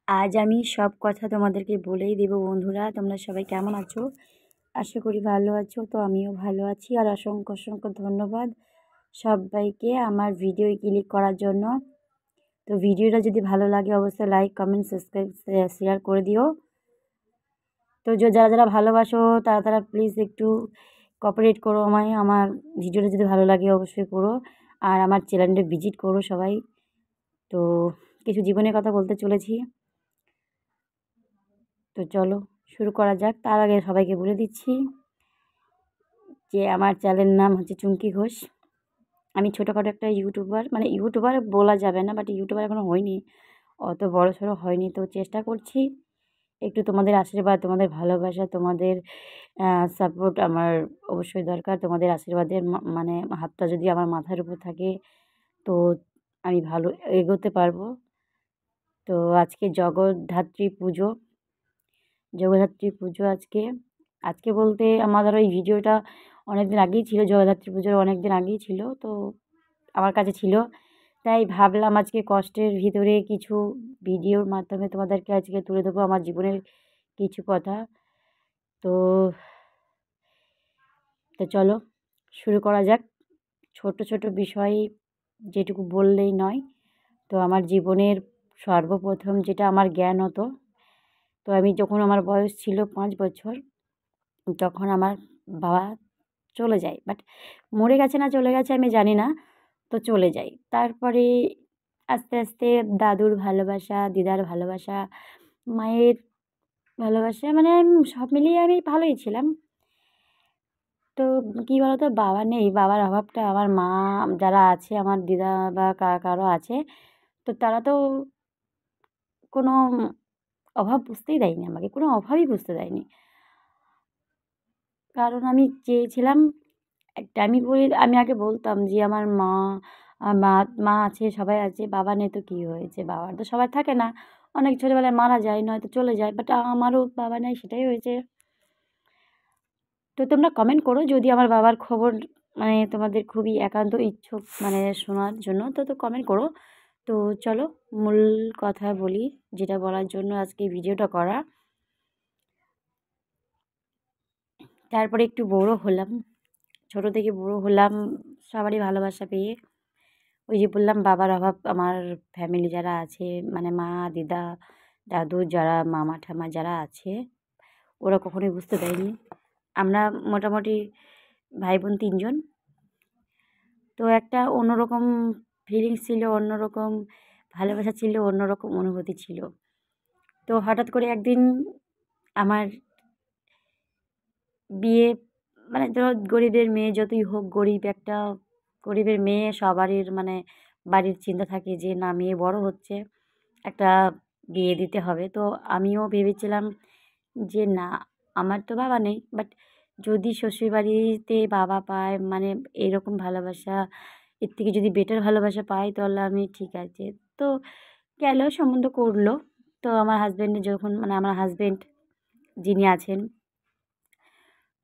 আজ আমি সব কথা তোমাদেরকে বলেই দেব বন্ধুরা। তোমরা সবাই কেমন আছো? আশা করি ভালো আছো। তো আমিও ভালো আছি। আর অসংখ্য অসংখ্য ধন্যবাদ সবাইকে আমার ভিডিও ক্লিক করার জন্য। তো ভিডিওটা যদি ভালো লাগে অবশ্যই লাইক, কমেন্ট, সাবস্ক্রাইব, শেয়ার করে দিও। তো যারা যারা ভালোবাসো তারা প্লিজ একটু কোঅপারেট করো আমায়। আমার ভিডিওটা যদি ভালো লাগে অবশ্যই করো। আর আমার চ্যানেলটা ভিজিট করো সবাই। তো কিছু জীবনের কথা বলতে চলেছি। তো চলো শুরু করা যাক। তার আগে সবাইকে বলে দিচ্ছি যে আমার চ্যানেলের নাম হচ্ছে চুমকি ঘোষ। আমি ছোটোখাটো একটা ইউটিউবার, মানে ইউটিউবার বলা যাবে না, বাট ইউটিউবার এখনও হয়নি, অত বড় সড়ো হয়নি। তো চেষ্টা করছি। একটু তোমাদের আশীর্বাদ, তোমাদের ভালোবাসা, তোমাদের সাপোর্ট আমার অবশ্যই দরকার। তোমাদের আশীর্বাদের মানে হাতটা যদি আমার মাথার উপর থাকে তো আমি ভালো এগোতে পারবো। তো আজকে জগদ্ধাত্রী পুজো আজকে বলতে আমাদের ওই ভিডিওটা অনেক দিন আগেই ছিল, জগদ্ধাত্রী পুজোর অনেক দিন আগেই ছিল। তো আমার কাছে ছিল, তাই ভাবলাম আজকে কষ্টের ভিতরে কিছু ভিডিওর মাধ্যমে তোমাদেরকে আজকে তুলে দেবো আমার জীবনের কিছু কথা। তো তো চলো শুরু করা যাক। ছোট ছোট বিষয় যেটুকু বললেই নয়। তো আমার জীবনের সর্বপ্রথম যেটা আমার জ্ঞান হতো, তো আমি যখন আমার বয়স ছিল 5 বছর, তখন আমার বাবা চলে যায়। বাট মরে গেছে না চলে গেছে আমি জানি না। তো চলে যায়। তারপরে আস্তে আস্তে দাদুর ভালোবাসা, দিদার ভালোবাসা, মায়ের ভালোবাসা, মানে সব মিলিয়ে আমি ভালোই ছিলাম। তো কী বলতো, বাবা নেই, বাবার অভাবটা আমার মা যারা আছে, আমার দিদা বা কারো আছে, তো তারা তো কোনো অভাব বুঝতেই দেয়নি আমাকে, কোনো অভাবই বুঝতে দেয়নি। কারণ আমি চেয়েছিলাম একটা, আমি আগে বলতাম যে আমার মা মা আছে, সবাই আছে, বাবা নেই তো কী হয়েছে, বাবার তো সবাই থাকে না, অনেক ছোটোবেলায় মারা যায়, নয়তো চলে যায়, বাট আমারও বাবা নেই, সেটাই হয়েছে। তো তোমরা কমেন্ট করো যদি আমার বাবার খবর মানে তোমাদের খুবই একান্ত ইচ্ছুক মানে শোনার জন্য, তো কমেন্ট করো। তো চলো মূল কথা বলি, যেটা বলার জন্য আজকে ভিডিওটা করা। তারপরে একটু বড় হলাম, ছোটো থেকে বড় হলাম সবারই ভালোবাসা পেয়ে। ওই যে বললাম বাবার অভাব আমার ফ্যামিলি যারা আছে, মানে মা, দিদা, দাদু, যারা মামা ঠামা যারা আছে, ওরা কখনোই বুঝতে দেয়নি। আমরা মোটামুটি ভাই বোন 3 জন। তো একটা অন্যরকম ফিলিংস ছিল, অন্যরকম ভালোবাসা ছিল, অন্যরকম অনুভূতি ছিল। তো হঠাৎ করে একদিন আমার বিয়ে, মানে ধরো গরিবের মেয়ে যতই হোক, গরিবের মেয়ে সবারই মানে বাড়ির চিন্তা থাকে যে না, মেয়ে বড় হচ্ছে, একটা বিয়ে দিতে হবে। তো আমিও ভেবেছিলাম যে না, আমার তো বাবা নেই, বাট যদি শ্বশুরবাড়িতে বাবা পায়, মানে এরকম ভালোবাসা, এর থেকে যদি বেটার ভালোবাসা পাই তাহলে আমি ঠিক আছে। তো গেল, সম্বন্ধ করলো। তো আমার হাজব্যান্ডের যখন, মানে আমার হাজব্যান্ড যিনি আছেন,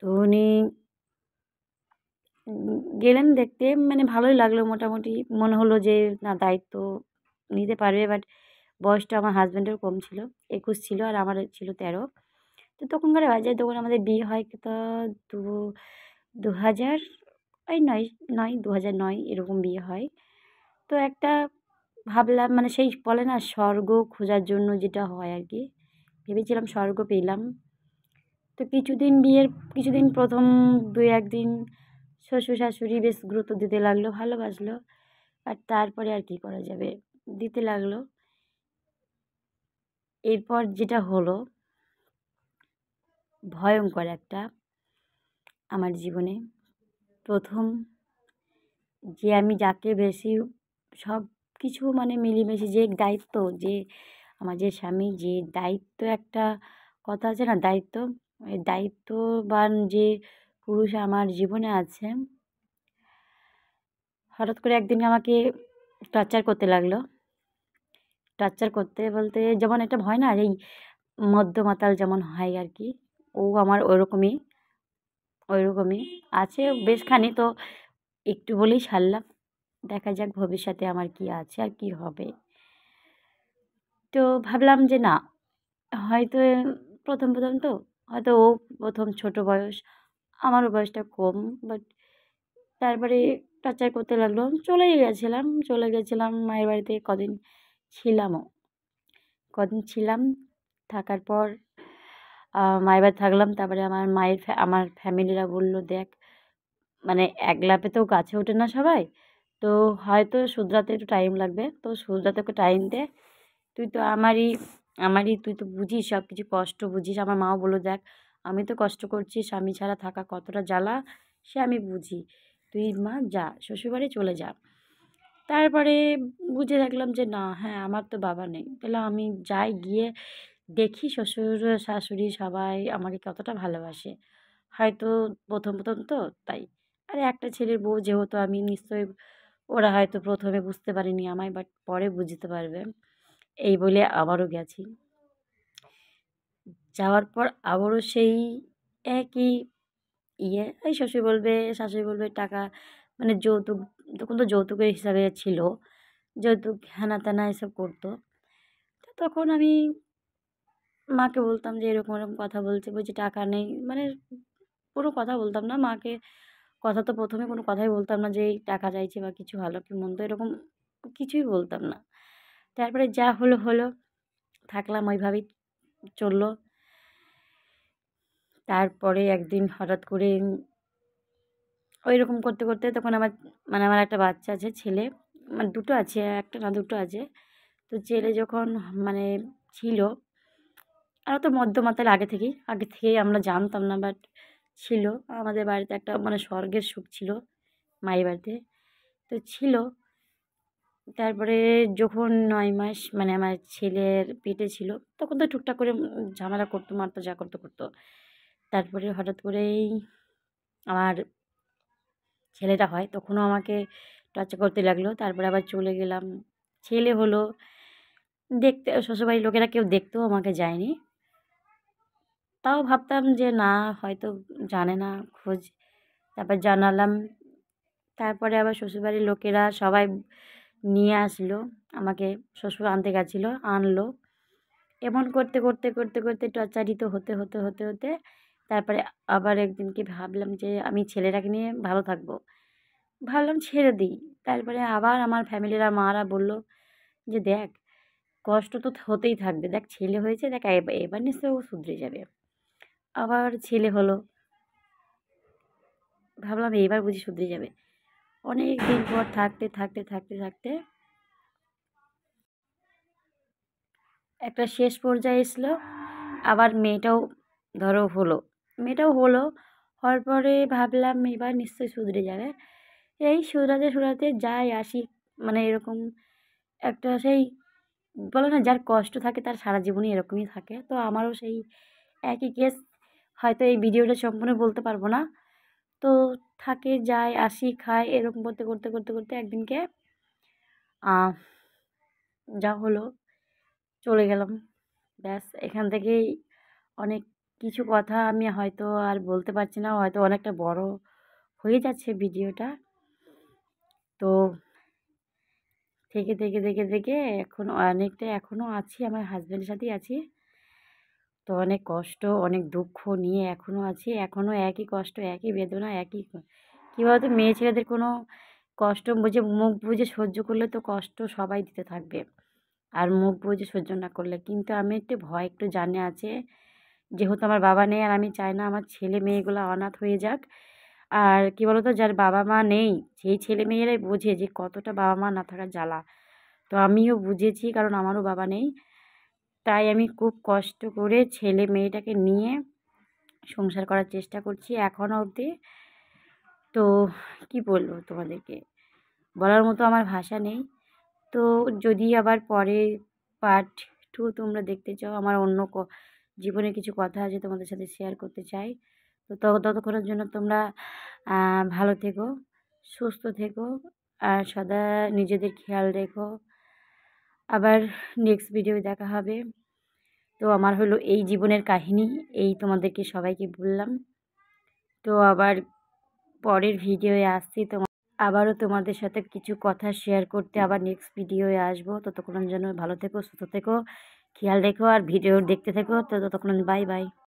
তো উনি গেলেন দেখতে, মানে ভালোই লাগলো, মোটামুটি মনে হলো যে না, দায়িত্ব নিতে পারবে। বাট বয়সটা আমার হাজব্যান্ডের কম ছিল, 21 ছিল, আর আমার ছিল 13। তো তখনকার বাজার, তখন আমাদের বিয়ে হয় তো দু 2000 ওই 2009 এরকম বিয়ে হয়। তো একটা ভাবলাম, মানে সেই বলে না স্বর্গ খোঁজার জন্য যেটা হয় আর কি, ভেবেছিলাম স্বর্গ পেলাম। তো কিছুদিন প্রথম 2-1 দিন শ্বশুর শাশুড়ি বেশ গুরুত্ব দিতে লাগলো, ভালোবাসলো। আর তারপরে আর কি করা যাবে, দিতে লাগলো। এরপর যেটা হলো ভয়ঙ্কর একটা, আমার জীবনে প্রথম যে আমি যাকে বেশি সব কিছু মানে মিলেমিশে যে দায়িত্ব, যে আমার যে স্বামী, যে দায়িত্ব, একটা কথা আছে না, দায়িত্ব, ওই দায়িত্ববান যে পুরুষ আমার জীবনে আছে, হঠাৎ করে একদিন আমাকে টর্চার করতে লাগলো। টর্চার করতে বলতে যেমন একটা ভয় না, এই মদ্যমাতাল যেমন হয় আর কি, ও আমার ওইরকমই আছে বেশখানি। তো একটু বলেই ছাড়লাম, দেখা যাক ভবিষ্যতে আমার কি আছে আর কি হবে। তো ভাবলাম যে না, হয়তো প্রথম তো হয়তো ও প্রথম ছোট বয়স, আমারও বয়সটা কম। বাট তারপরে টর্চার করতে লাগলো। চলে গেছিলাম মায়ের বাড়িতে ছিলামও। কদিন ছিলাম, থাকার পর মায়ের বাড়িতে থাকলাম। তারপরে আমার ফ্যামিলিরা বলল, "দেখ, মানে এক লাফে তো গাছে ওঠে না সবাই। তো হয়তো শুধরাতে একটু টাইম লাগবে। তো শুধরাতে ওকে টাইম দে। তুই তো আমারই তুই তো বুঝিস, সব কিছু কষ্ট বুঝিস।" আমার মাও বলল, "দেখ, আমি তো কষ্ট করছি, স্বামী ছাড়া থাকা কতটা জ্বালা সে আমি বুঝি। তুই মা যা, শ্বশুরবাড়ি চলে যা।" তারপরে বুঝে দেখলাম যে না, হ্যাঁ, আমার তো বাবা নেই। তাহলে আমি যাই, গিয়ে দেখি শ্বশুর শাশুড়ি সবাই আমাকে কতটা ভালোবাসে। হয়তো প্রথম তো তাই। আর একটা ছেলের বউ যেহেতু আমি, নিশ্চয়ই ওরা হয়তো প্রথমে বুঝতে পারেনি আমায়, বাট পরে বুঝতে পারবে। এই বলে আবারও গেছি। যাওয়ার পর আবারও সেই একই এই শাশুড়ি বলবে টাকা, মানে যৌতুক, তখন তো যৌতুকের হিসাবে ছিল। যৌতুক হেনা-তেনা এসব করতো। তো তখন আমি মাকে বলতাম যে এরকম, এরকম কথা বলছে টাকা নেই। মানে কোনো কথা বলতাম না মাকে। কথা তো ১ম এ কোনো কথাই বলতাম না যে এই টাকা চাইছে বা কিছু ভালো কি মন্দ, এরকম কিছুই বলতাম না। তারপরে যা হলো, হলো। থাকলাম ওইভাবেই চললো। তারপরে একদিন হঠাৎ করে ওইরকম করতে, করতে তখন আমার একটা বাচ্চা আছে, ছেলে। মানে ২ টো আছে, ১ টা না ২ টো আছে। তো ছেলে যখন মানে ছিল, আমরা তো মধ্যমাতাল আগে থেকেই আমরা জানতাম না, বাট ছিল। আমাদের বাড়িতে একটা মানে স্বর্গের সুখ ছিল মায়ের বাড়িতে। তো ছিল। তারপরে যখন ৯ মাস মানে আমার ছেলের পেটে ছিল, তখন তো টুকটাক করে ঝামেলা করতো, মারতো, যা করতো, করতো। তারপরে হঠাৎ করেই আমার ছেলেটা হয়, তখনও আমাকে টর্চার করতে লাগলো। তারপরে আবার চলে গেলাম। ছেলে হলো, দেখতে শ্বশুরবাড়ির লোকেরা কেউ দেখতেও আমাকে যায়নি। তাও ভাবতাম যে না, হয়তো জানে না, খোঁজ। তারপর জানালাম। তারপরে আবার শ্বশুরবাড়ির লোকেরা সবাই নিয়ে আসলো আমাকে। শ্বশুর আনতে গেছিলো, আনলো। এমন করতে, করতে, করতে, করতে টর্চারিত হতে, তারপরে আবার একদিনকে ভাবলাম যে আমি ছেলেটাকে নিয়ে ভালো থাকবো। ভাবলাম ছেড়ে দিই। তারপরে আবার আমার ফ্যামিলিরা মারা বলল যে, "দেখ, কষ্ট তো হতেই থাকবে। দেখ ছেলে হয়েছে, দেখ এবার নিশ্চয়ই ও শুধরে যাবে।" আবার ছেলে হলো। ভাবলাম এবার বুঝি শুধরে যাবে। অনেক দিন পর থাকতে একটা শেষ পর্যায়ে এসলো। আবার মেয়েটাও হলো। হওয়ার পরে ভাবলাম এবার নিশ্চয়ই শুধরে যাবে। এই শুধরাতে যাই আসি, মানে এরকম একটা সেই বলে না, যার কষ্ট থাকে তার সারা জীবনই এরকমই থাকে। তো আমারও সেই একই কেস। হয়তো এই ভিডিওটা সম্পূর্ণ বলতে পারবো না। তো যাই আসি খাই, এরকম করতে একদিনকে যা হলো, চলে গেলাম। ব্যাস, এখান থেকেই অনেক কিছু কথা আমি হয়তো আর বলতে পারছি না, হয়তো অনেকটা বড় হয়ে যাচ্ছে ভিডিওটা। তো থেকে এখন অনেকটা এখনও আছি, আমার হাজব্যান্ডের সাথেই আছি। তো অনেক কষ্ট, অনেক দুঃখ নিয়ে এখনও আছি। এখনও একই কষ্ট, একই বেদনা, কী বলতো, মেয়ে ছেলেদের কোনো কষ্ট মুখ বুজে সহ্য করলে তো কষ্ট সবাই দিতে থাকবে। আর মুখ বুজে সহ্য না করলে। কিন্তু আমি একটু ভয়, একটু জানে আছে। যেহেতু আমার বাবা নেই, আর আমি চাই না আমার ছেলে মেয়েগুলো অনাথ হয়ে যাক। আর কী বলতো, যার বাবা মা নেই সেই ছেলে মেয়েরাই বোঝে যে কতটা বাবা মা না থাকার জ্বালা। তো আমিও বুঝেছি, কারণ আমারও বাবা নেই। তাই আমি খুব কষ্ট করে ছেলে মেয়েটাকে নিয়ে সংসার করার চেষ্টা করছি এখনও অবধি। তো কি বলবো তোমাদেরকে, বলার মতো আমার ভাষা নেই। তো যদি আবার পরে পার্ট 2 তোমরা দেখতে চাও, আমার অন্য জীবনের কিছু কথা আছে তোমাদের সাথে শেয়ার করতে চাই। তো ততক্ষণের জন্য তোমরা ভালো থেকো, সুস্থ থেকো, আর সদা নিজেদের খেয়াল রেখো। আবার নেক্সট ভিডিও দেখা হবে। তো আমার হলো এই জীবনের কাহিনী, এই তোমাদেরকে সবাইকে বললাম। তো আবার পরের ভিডিওয়ে আসছি আবারও তোমাদের সাথে কিছু কথা শেয়ার করতে আবার নেক্সট ভিডিওয়ে আসবো। ততক্ষণ যেন ভালো থেকো, সুস্থ থেকো, খেয়াল রেখো আর ভিডিও দেখতে থেকো। তো ততক্ষণ বাই বাই।